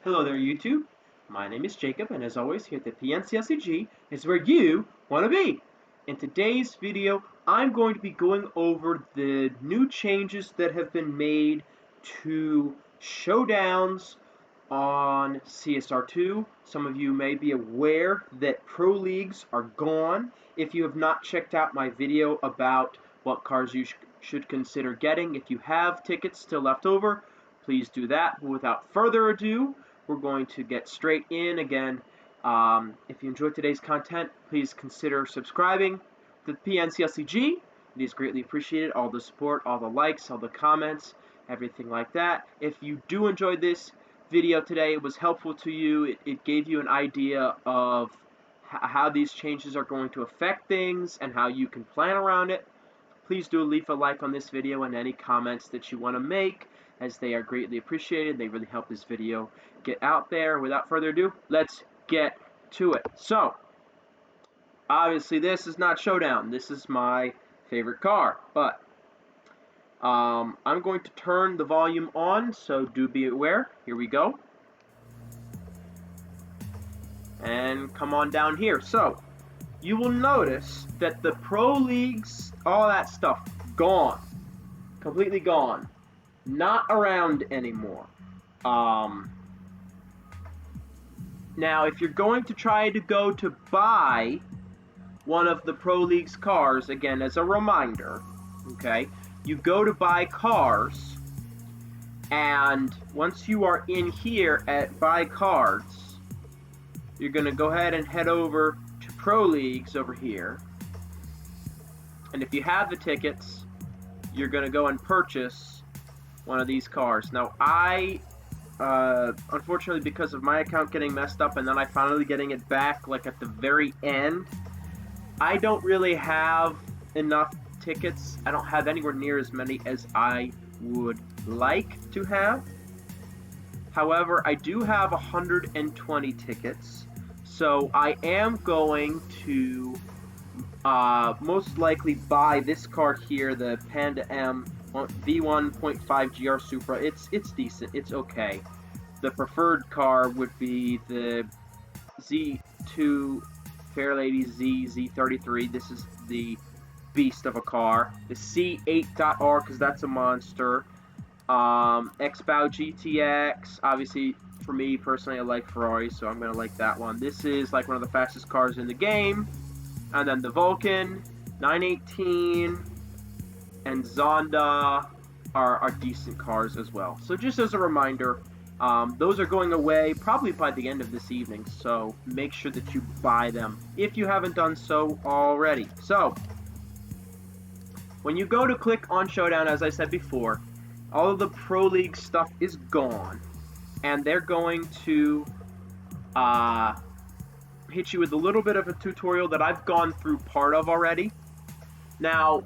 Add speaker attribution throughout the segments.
Speaker 1: Hello there, YouTube. My name is Jacob, and as always, here at the PNCLCG is where you want to be. In today's video, I'm going to be going over the new changes that have been made to Showdowns on CSR2. Some of you may be aware that Pro Leagues are gone. If you have not checked out my video about what cars you should consider getting, if you have tickets still left over, please do that. But without further ado, we're going to get straight in again. If you enjoyed today's content, please consider subscribing to the PNCLCG. It is greatly appreciated. All the support, all the likes, all the comments, everything like that. If you do enjoy this video today, it was helpful to you, it gave you an idea of how these changes are going to affect things and how you can plan around it, please do leave a like on this video and any comments that you want to make, as they are greatly appreciated. They really help this video get out there. Without further ado, let's get to it. So, obviously this is not Showdown. This is my favorite car, but I'm going to turn the volume on, so do be aware. Here we go. And come on down here. So, you will notice that the Pro Leagues, all that stuff, gone. Completely gone. Not around anymore. Now, if you're going to try to go to buy one of the Pro Leagues cars, again, as a reminder, okay, you go to buy cars, and once you are in here at buy cards, you're going to go ahead and head over to Pro Leagues over here, and if you have the tickets, you're going to go and purchase one of these cars. Now, I unfortunately, because of my account getting messed up and then I finally getting it back like at the very end, I don't really have enough tickets. I don't have anywhere near as many as I would like to have. However, I do have 120 tickets, so I am going to most likely buy this car here, the Panda M V1.5 GR Supra. It's decent. It's okay. The preferred car would be the Z2 Fairlady Z33. This is the beast of a car. The C8.R, because that's a monster. X-Bow GTX. Obviously, for me personally, I like Ferrari, so I'm gonna like that one. This is like one of the fastest cars in the game. And then the Vulcan 918 and Zonda are decent cars as well. So just as a reminder, those are going away probably by the end of this evening, so make sure that you buy them if you haven't done so already. So, when you go to click on Showdown, as I said before, all of the Pro League stuff is gone, and they're going to hit you with a little bit of a tutorial that I've gone through part of already. Now,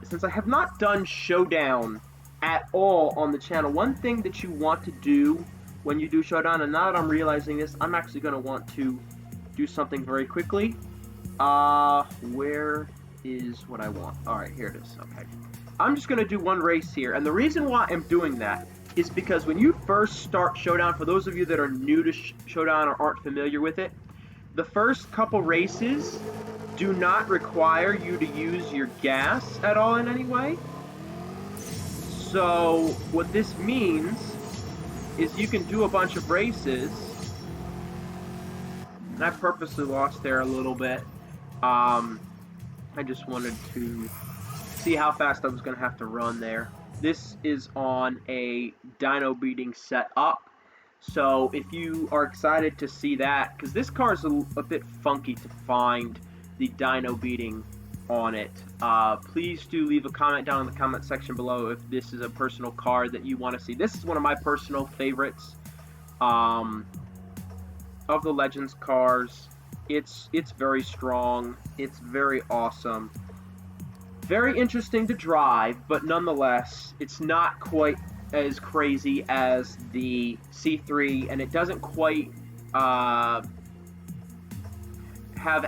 Speaker 1: since I have not done Showdown at all on the channel, one thing that you want to do when you do Showdown, and now that I'm realizing this, I'm actually going to want to do something very quickly. Where is what I want? Alright, here it is. Okay. I'm just going to do one race here, and the reason why I'm doing that is because when you first start Showdown, for those of you that are new to Showdown or aren't familiar with it, the first couple races do not require you to use your gas at all in any way. So what this means is you can do a bunch of races. And I purposely lost there a little bit. I just wanted to see how fast I was going to have to run there. This is on a dyno beating setup. So if you are excited to see that, because this car is a bit funky to find the dyno beating on it, please do leave a comment down in the comment section below if this is a personal car that you want to see. This is one of my personal favorites of the Legends cars. It's very strong. It's very awesome. Very interesting to drive, but nonetheless, it's not quite as crazy as the C3, and it doesn't quite have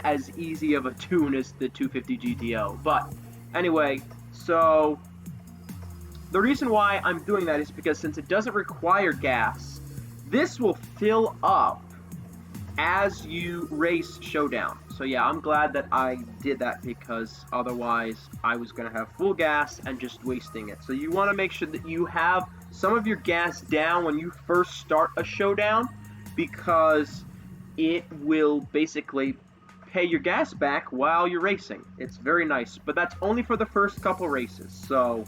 Speaker 1: as easy of a tune as the 250 GTO. But anyway, so the reason why I'm doing that is because since it doesn't require gas, This will fill up as you race Showdown. So yeah, I'm glad that I did that, because otherwise I was going to have full gas and just wasting it. So you want to make sure that you have some of your gas down when you first start a Showdown, because it will basically pay your gas back while you're racing. It's very nice, but that's only for the first couple races. So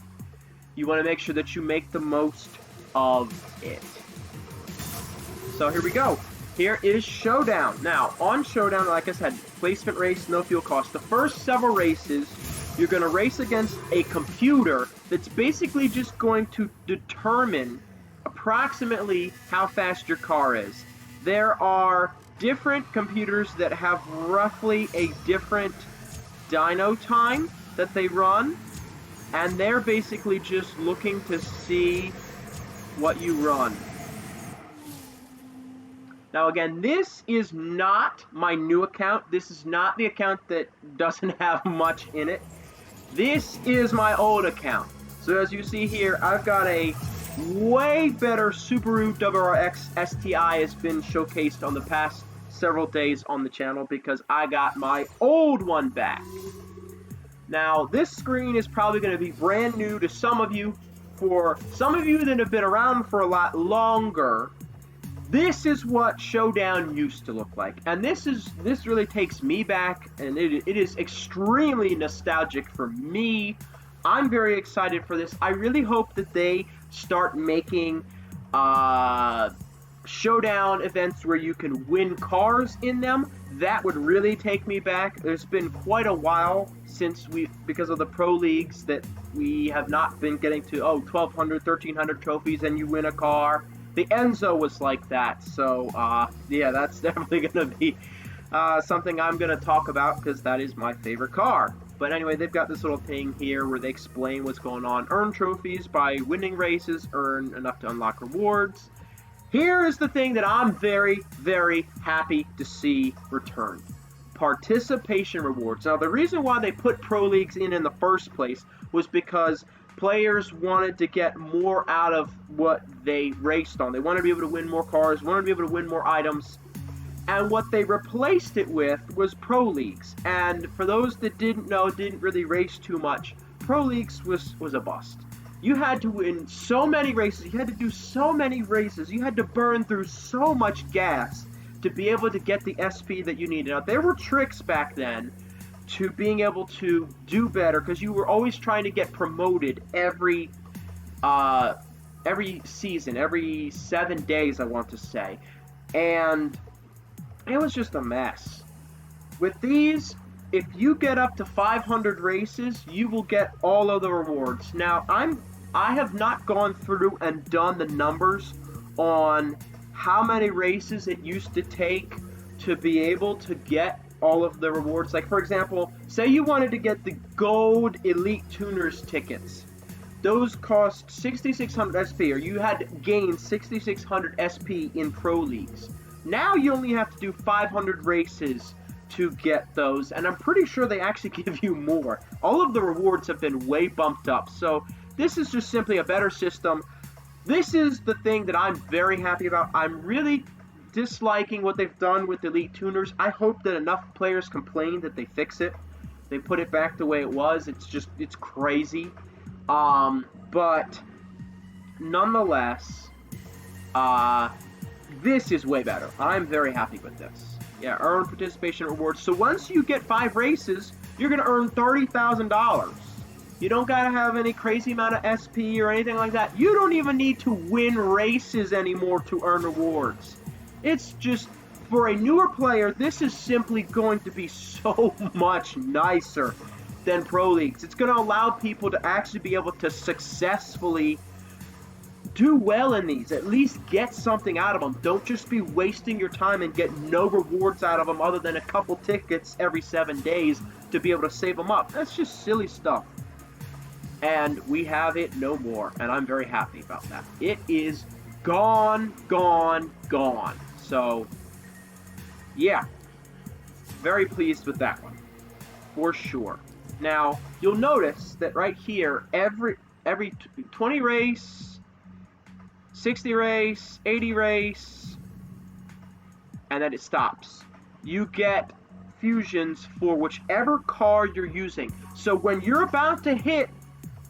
Speaker 1: you want to make sure that you make the most of it. So here we go. Here is Showdown. Now, on Showdown, like I said, placement race, no fuel cost. The first several races, you're going to race against a computer that's basically just going to determine approximately how fast your car is. There are different computers that have roughly a different dyno time that they run, and they're basically just looking to see what you run. Now again, this is not my new account. This is not the account that doesn't have much in it. This is my old account. So as you see here, I've got a way better Subaru WRX STI has been showcased on the past several days on the channel, because I got my old one back. Now this screen is probably going to be brand new to some of you. For some of you that have been around for a lot longer, this is what Showdown used to look like, and this really takes me back, and it is extremely nostalgic for me. I'm very excited for this. I really hope that they start making Showdown events where you can win cars in them. That would really take me back. There's been quite a while since because of the pro leagues, that we have not been getting to 1,200, 1,300 trophies and you win a car. The Enzo was like that, so yeah, that's definitely going to be something I'm going to talk about, because that is my favorite car. But anyway, they've got this little thing here where they explain what's going on. Earn trophies by winning races, earn enough to unlock rewards. Here is the thing that I'm very, very happy to see return. Participation rewards. Now, the reason why they put pro leagues in the first place was because players wanted to get more out of what they raced on. They wanted to be able to win more cars, wanted to be able to win more items, and what they replaced it with was pro leagues. And for those that didn't know, didn't really race too much, pro leagues was a bust. You had to win so many races, you had to do so many races, you had to burn through so much gas to be able to get the SP that you needed. Now, there were tricks back then to being able to do better, because you were always trying to get promoted every season, every 7 days, I want to say, and it was just a mess. With these, if you get up to 500 races, you will get all of the rewards. Now, I have not gone through and done the numbers on how many races it used to take to be able to get all of the rewards. Like, for example, say you wanted to get the gold elite tuners tickets. Those cost 6,600 SP, or you had to gain 6,600 SP in pro leagues. Now you only have to do 500 races to get those, and I'm pretty sure they actually give you more. All of the rewards have been way bumped up, so this is just simply a better system. This is the thing that I'm very happy about. I'm really disliking what they've done with Elite Tuners. I hope that enough players complain that they fix it. They put it back the way it was. It's crazy. But nonetheless, this is way better. I'm very happy with this. Yeah, earn participation rewards. So once you get 5 races, you're going to earn $30,000. You don't got to have any crazy amount of SP or anything like that. You don't even need to win races anymore to earn rewards. It's just, for a newer player, this is simply going to be so much nicer than Pro Leagues. It's going to allow people to actually be able to successfully do well in these. At least get something out of them. Don't just be wasting your time and get no rewards out of them other than a couple tickets every 7 days to be able to save them up. That's just silly stuff. And we have it no more, and I'm very happy about that. It is gone, gone, gone. So, yeah, very pleased with that one, for sure. Now, you'll notice that right here, every 20 race, 60 race, 80 race, and then it stops. You get fusions for whichever car you're using. So when you're about to hit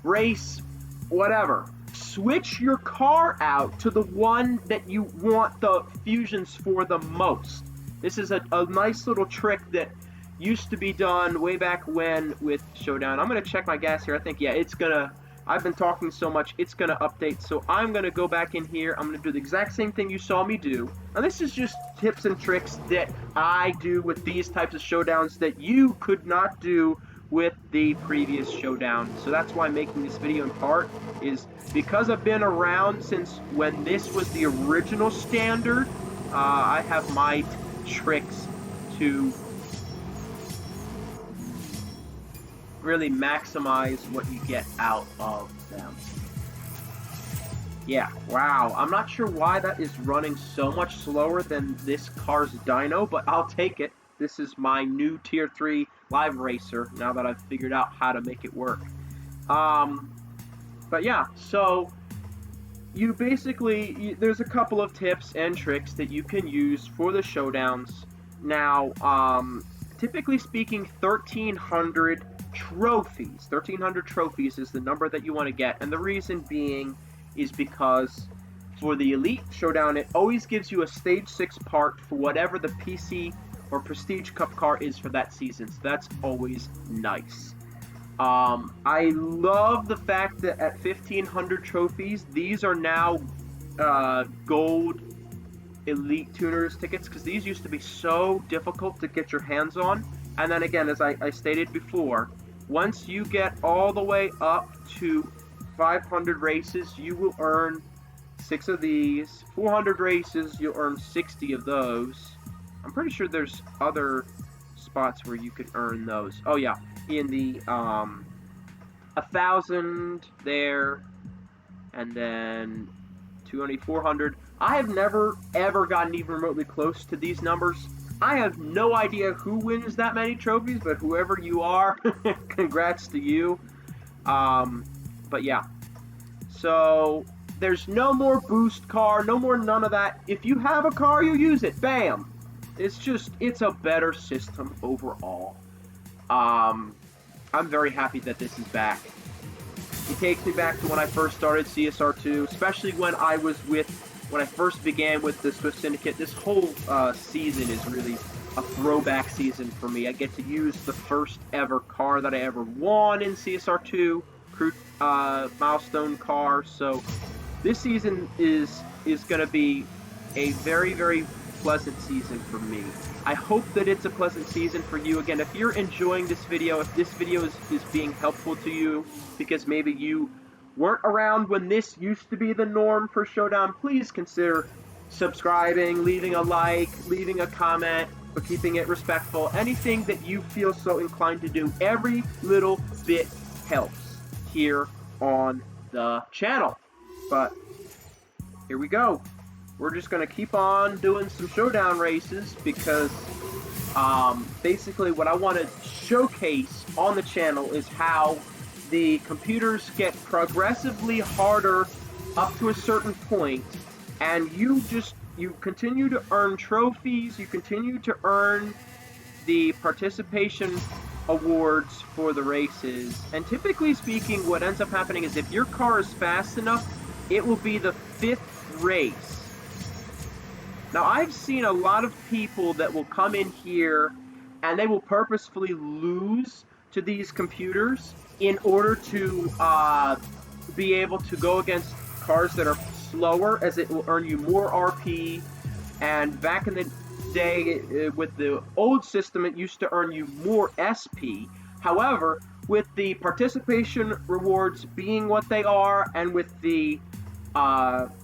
Speaker 1: race whatever, switch your car out to the one that you want the fusions for the most. This is a nice little trick that used to be done way back when with Showdown. I'm going to check my gas here. I think, yeah, it's going to... I've been talking so much, it's going to update. So I'm going to go back in here. I'm going to do the exact same thing you saw me do. And this is just tips and tricks that I do with these types of Showdowns that you could not do with the previous Showdown. So that's why I'm making this video in part, is because I've been around since when this was the original standard. I have my tricks to really maximize what you get out of them. Yeah, wow. I'm not sure why that is running so much slower than this car's dyno, but I'll take it. This is my new Tier 3 live racer, now that I've figured out how to make it work. But yeah, so you basically, there's a couple of tips and tricks that you can use for the Showdowns. Now, typically speaking, 1,300 trophies. 1,300 trophies is the number that you want to get, and the reason being is because for the Elite Showdown, it always gives you a Stage 6 part for whatever the PC or Prestige Cup car is for that season, so that's always nice. I love the fact that at 1,500 trophies, these are now gold Elite Tuners tickets, because these used to be so difficult to get your hands on. And then again, as I stated before, once you get all the way up to 500 races, you will earn 6 of these. 400 races, you'll earn 60 of those. I'm pretty sure there's other spots where you could earn those. Oh yeah, in the 1,000 there, and then 200, 400. I have never ever gotten even remotely close to these numbers. I have no idea who wins that many trophies, but whoever you are, congrats to you. But yeah, so there's no more boost car, no more none of that. If you have a car, you use it. Bam! It's a better system overall. I'm very happy that this is back. It takes me back to when I first started CSR2, especially when I first began with the Swift Syndicate. This whole season is really a throwback season for me. I get to use the first ever car that I ever won in CSR2, crew milestone car. So this season is going to be a very, very pleasant season for me. I hope that it's a pleasant season for you. Again, if you're enjoying this video, if this video is being helpful to you, because maybe you weren't around when this used to be the norm for Showdown, please consider subscribing, leaving a like, leaving a comment, or keeping it respectful. Anything that you feel so inclined to do, every little bit helps here on the channel. But here we go. We're just going to keep on doing some Showdown races because basically what I want to showcase on the channel is how the computers get progressively harder up to a certain point, and you continue to earn trophies, you continue to earn the participation awards for the races, and typically speaking, what ends up happening is if your car is fast enough, it will be the 5th race. Now, I've seen a lot of people that will come in here and they will purposefully lose to these computers in order to be able to go against cars that are slower, as it will earn you more RP. And back in the day, with the old system, it used to earn you more SP. However, with the participation rewards being what they are, and with the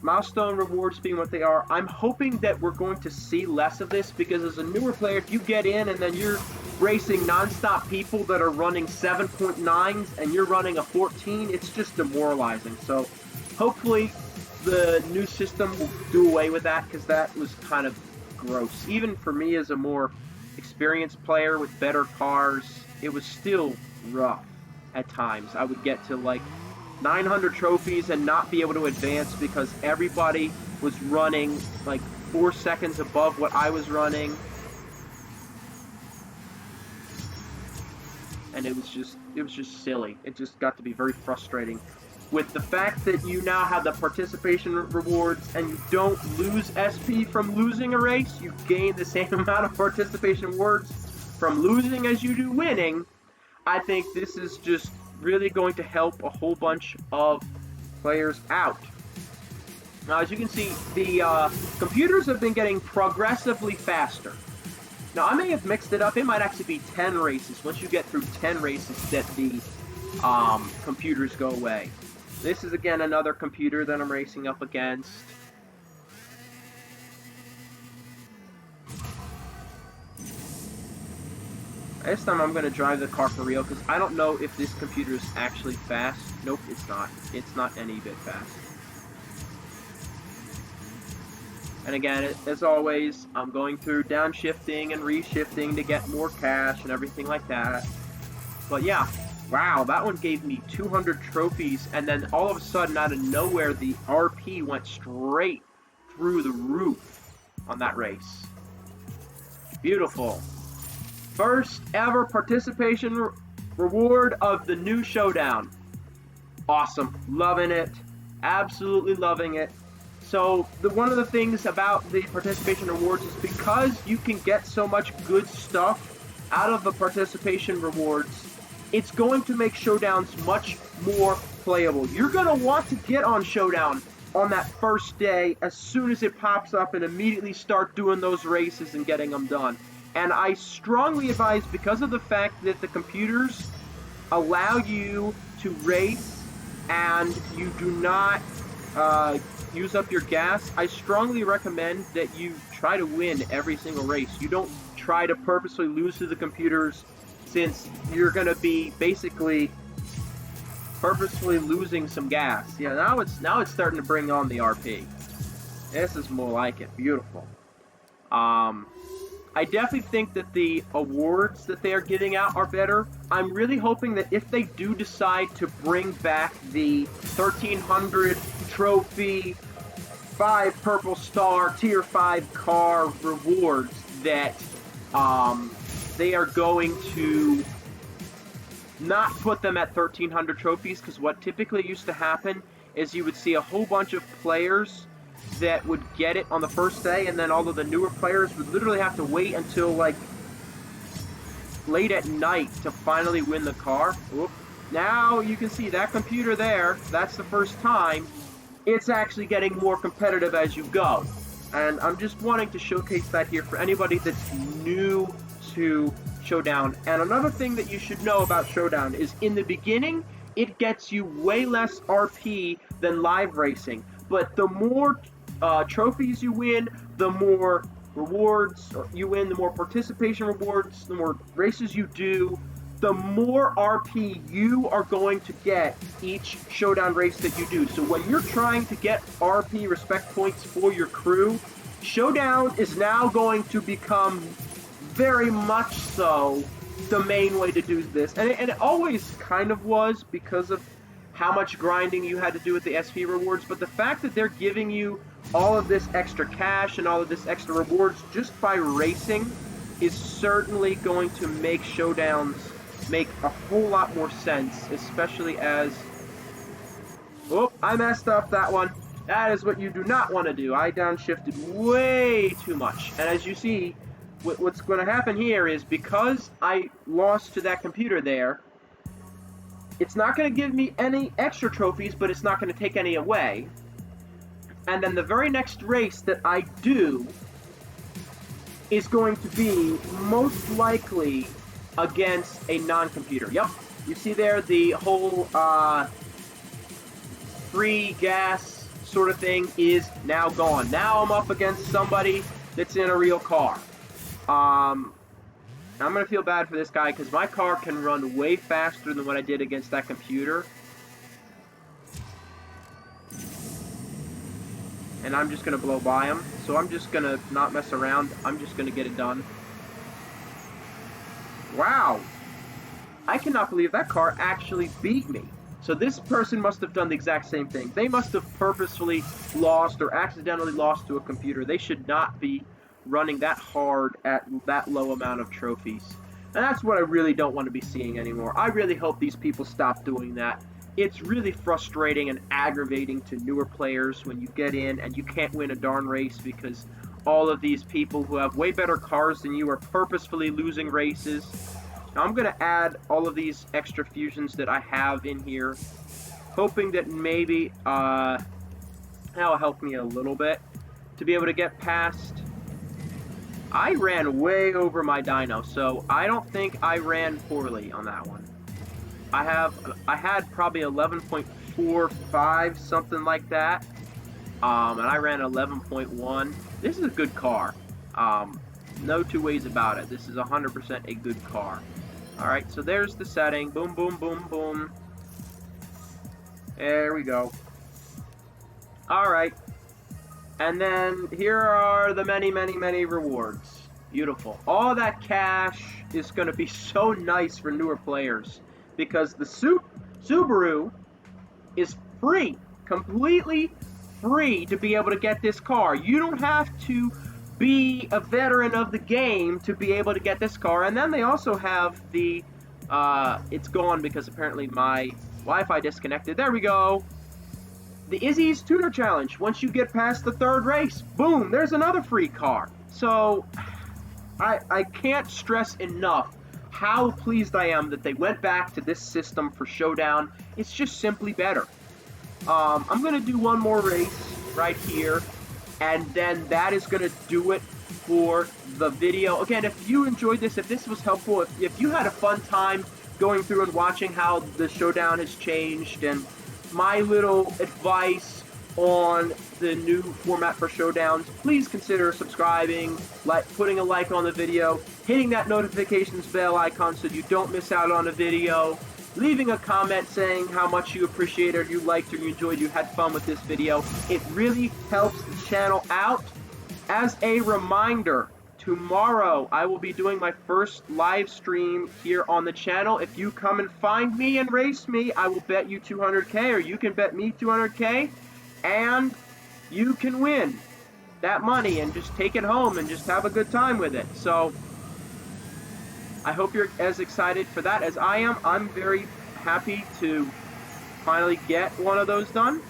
Speaker 1: milestone rewards being what they are, I'm hoping that we're going to see less of this, because as a newer player, if you get in and then you're racing non-stop people that are running 7.9s and you're running a 14, it's just demoralizing. So hopefully the new system will do away with that, because that was kind of gross. Even for me as a more experienced player with better cars, it was still rough at times. I would get to like 900 trophies and not be able to advance because everybody was running like 4 seconds above what I was running. And it was just silly. It just got to be very frustrating. With the fact that you now have the participation rewards and you don't lose SP from losing a race, you gain the same amount of participation rewards from losing as you do winning. I think this is just really going to help a whole bunch of players out. Now, as you can see, the computers have been getting progressively faster. Now, I may have mixed it up. It might actually be 10 races. Once you get through 10 races, that the computers go away. This is, again, another computer that I'm racing up against. This time I'm going to drive the car for real, because I don't know if this computer is actually fast. Nope, it's not. It's not any bit fast. And again, as always, I'm going through downshifting and reshifting to get more cash and everything like that. But yeah, wow, that one gave me 200 trophies, and then all of a sudden, out of nowhere, the RP went straight through the roof on that race. Beautiful. First ever participation reward of the new Showdown. Awesome. Loving it. Absolutely loving it. So, one of the things about the participation rewards is because you can get so much good stuff out of the participation rewards, it's going to make Showdowns much more playable. You're going to want to get on Showdown on that first day as soon as it pops up and immediately start doing those races and getting them done. And I strongly advise, because of the fact that the computers allow you to race and you do not use up your gas, I strongly recommend that you try to win every single race. You don't try to purposely lose to the computers, since you're going to be basically purposefully losing some gas. Yeah, now it's starting to bring on the RP. This is more like it. Beautiful. I definitely think that the awards that they are giving out are better. I'm really hoping that if they do decide to bring back the 1300 trophy, 5 purple star, tier 5 car rewards, that they are going to not put them at 1300 trophies, because what typically used to happen is you would see a whole bunch of players that would get it on the first day, and then all of the newer players would literally have to wait until like late at night to finally win the car. Oop. Now you can see that computer there, that's the first time. It's actually getting more competitive as you go. And I'm just wanting to showcase that here for anybody that's new to Showdown. And another thing that you should know about Showdown is, in the beginning, it gets you way less RP than live racing. But the more trophies you win, the more rewards you win, the more participation rewards, the more races you do, the more RP you are going to get each Showdown race that you do. So when you're trying to get RP respect points for your crew, Showdown is now going to become very much so the main way to do this. And it always kind of was, because of how much grinding you had to do with the SP rewards, but the fact that they're giving you all of this extra cash and all of this extra rewards just by racing is certainly going to make Showdowns make a whole lot more sense, especially as... Oh, I messed up that one. That is what you do not want to do. I downshifted way too much. And as you see, what's going to happen here is, because I lost to that computer there, it's not going to give me any extra trophies, but it's not going to take any away. And then the very next race that I do is going to be most likely against a non-computer. Yep, you see there the whole free gas sort of thing is now gone. Now I'm up against somebody that's in a real car. I'm going to feel bad for this guy, because my car can run way faster than what I did against that computer. And I'm just going to blow by him. So I'm just going to not mess around. I'm just going to get it done. Wow! I cannot believe that car actually beat me. So this person must have done the exact same thing. They must have purposefully lost or accidentally lost to a computer. They should not be running that hard at that low amount of trophies. And that's what I really don't want to be seeing anymore. I really hope these people stop doing that. It's really frustrating and aggravating to newer players when you get in and you can't win a darn race because all of these people who have way better cars than you are purposefully losing races. Now I'm going to add all of these extra fusions that I have in here, hoping that maybe that'll help me a little bit to be able to get past. I ran way over my dyno, so I don't think I ran poorly on that one. I had probably 11.45, something like that, and I ran 11.1. This is a good car. No two ways about it. This is 100% a good car. Alright, so there's the setting. Boom, boom, boom, boom. There we go. Alright. And then here are the many, many, many rewards. Beautiful. All that cash is going to be so nice for newer players because the Subaru is free. Completely free to be able to get this car. You don't have to be a veteran of the game to be able to get this car. And then they also have the it's gone because apparently my Wi-Fi disconnected. There we go. The Izzy's Tuner Challenge. Once you get past the third race, boom, there's another free car. So I can't stress enough how pleased I am that they went back to this system for Showdown. It's just simply better. I'm going to do one more race right here, and then that is going to do it for the video. Again, if you enjoyed this, if this was helpful, if you had a fun time going through and watching how the Showdown has changed and my little advice on the new format for Showdowns, please consider subscribing, putting a like on the video, hitting that notifications bell icon so you don't miss out on a video, leaving a comment saying how much you appreciated, you liked, or you enjoyed, you had fun with this video. It really helps the channel out. As a reminder, tomorrow I will be doing my first live stream here on the channel. If you come and find me and race me, I will bet you 200K, or you can bet me 200K, and you can win that money and just take it home and just have a good time with it. So I hope you're as excited for that as I am. I'm very happy to finally get one of those done.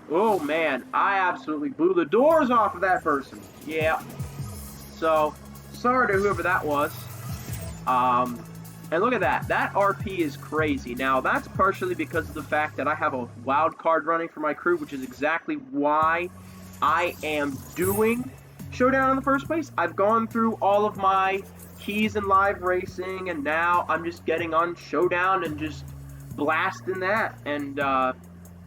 Speaker 1: Oh man, I absolutely blew the doors off of that person. Yeah. So, sorry to whoever that was. And look at that. That RP is crazy. Now, that's partially because of the fact that I have a wild card running for my crew, which is exactly why I am doing Showdown in the first place. I've gone through all of my keys in live racing, and now I'm just getting on Showdown and just blasting that. And,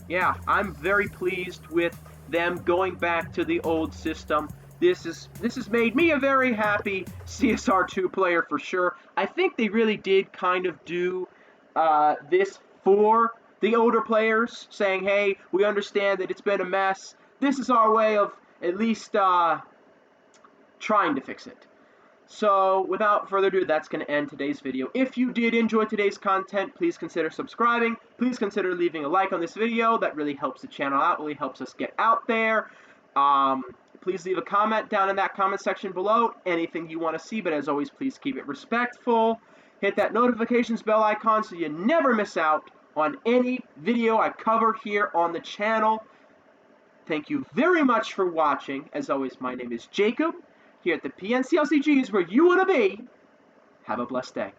Speaker 1: yeah, I'm very pleased with them going back to the old system. This has made me a very happy CSR2 player for sure. I think they really did kind of do this for the older players, saying, hey, we understand that it's been a mess. This is our way of at least trying to fix it. So, without further ado, that's going to end today's video. If you did enjoy today's content, please consider subscribing. Please consider leaving a like on this video. That really helps the channel out, really helps us get out there. Please leave a comment down in that comment section below, anything you want to see, but as always, please keep it respectful. Hit that notifications bell icon so you never miss out on any video I cover here on the channel. Thank you very much for watching. As always, my name is Jacob, here at the PNCLCG is where you want to be. Have a blessed day.